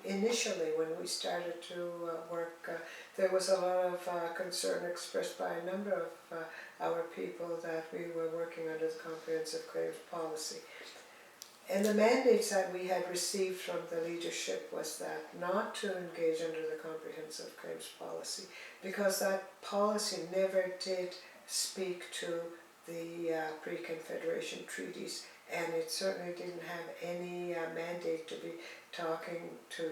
initially when we started to work, there was a lot of concern expressed by a number of our people that we were working under the comprehensive claims policy. And the mandates that we had received from the leadership was that not to engage under the comprehensive claims policy, because that policy never did speak to the pre-Confederation treaties, and it certainly didn't have any mandate to be talking to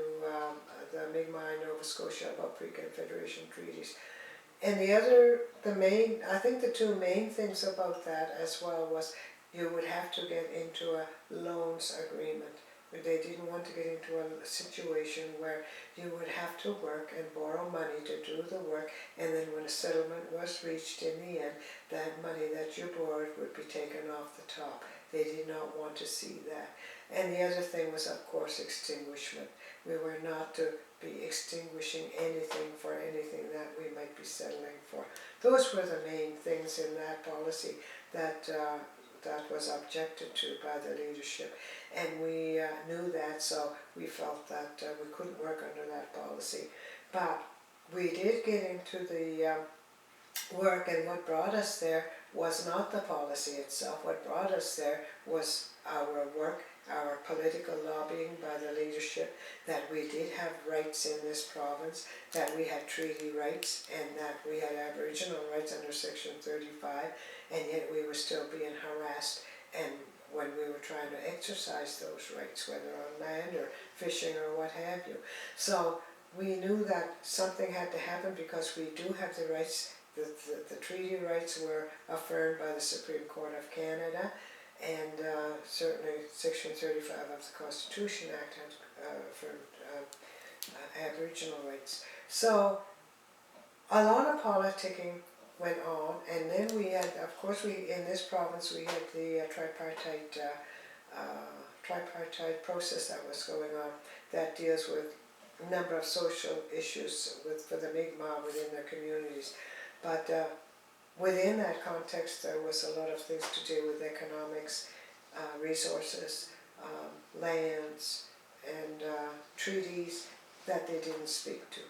the Mi'kmaq in Nova Scotia about pre-Confederation treaties. And I think the two main things about that as well was you would have to get into a loans agreement. They didn't want to get into a situation where you would have to work and borrow money to do the work, and then when a settlement was reached in the end, that money that you borrowed would be taken off the top. They did not want to see that. And the other thing was, of course, extinguishment. We were not to be extinguishing anything for anything that we might be settling for. Those were the main things in that policy that was objected to by the leadership, and we knew that, so we felt that we couldn't work under that policy. But we did get into the work, and what brought us there was not the policy itself. What brought us there was our work, our political lobbying by the leadership, that we did have rights in this province, that we had treaty rights, and that we had Aboriginal rights under Section 35, and yet we were still being harassed, and when we were trying to exercise those rights, whether on land or fishing or what have you. So we knew that something had to happen, because we do have the rights. The treaty rights were affirmed by the Supreme Court of Canada, and certainly Section 35 of the Constitution Act had affirmed Aboriginal rights. So a lot of politicking went on, and then we had, of course, in this province we had the tripartite process that was going on that deals with a number of social issues for the Mi'kmaq within their communities. But within that context, there was a lot of things to do with economics, resources, lands, and treaties that they didn't speak to.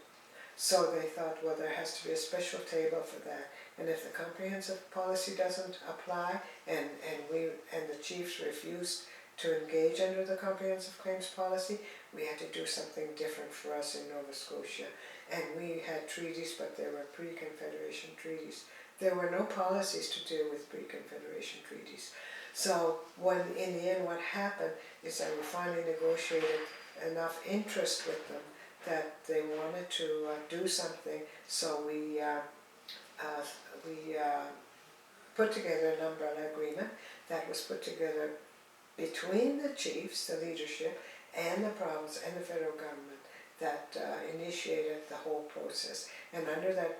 So they thought, well, there has to be a special table for that. And if the comprehensive policy doesn't apply, and the chiefs refused to engage under the comprehensive claims policy, we had to do something different for us in Nova Scotia. And we had treaties, but they were pre-Confederation treaties. There were no policies to deal with pre-Confederation treaties. So in the end, what happened is that we finally negotiated enough interest with them that they wanted to do something. So we put together an umbrella agreement that was put together between the chiefs, the leadership, and the province and the federal government, that initiated the whole process. And under the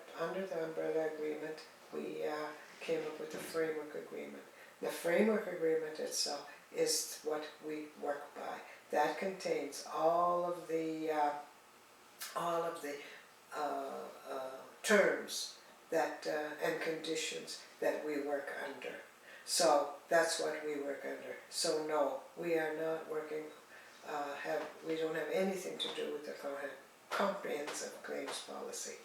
umbrella agreement, we came up with the framework agreement. The framework agreement itself is what we work by. That contains all of the terms that and conditions that we work under. So that's what we work under. So no, we are not working. We don't have anything to do with the comprehensive claims policy.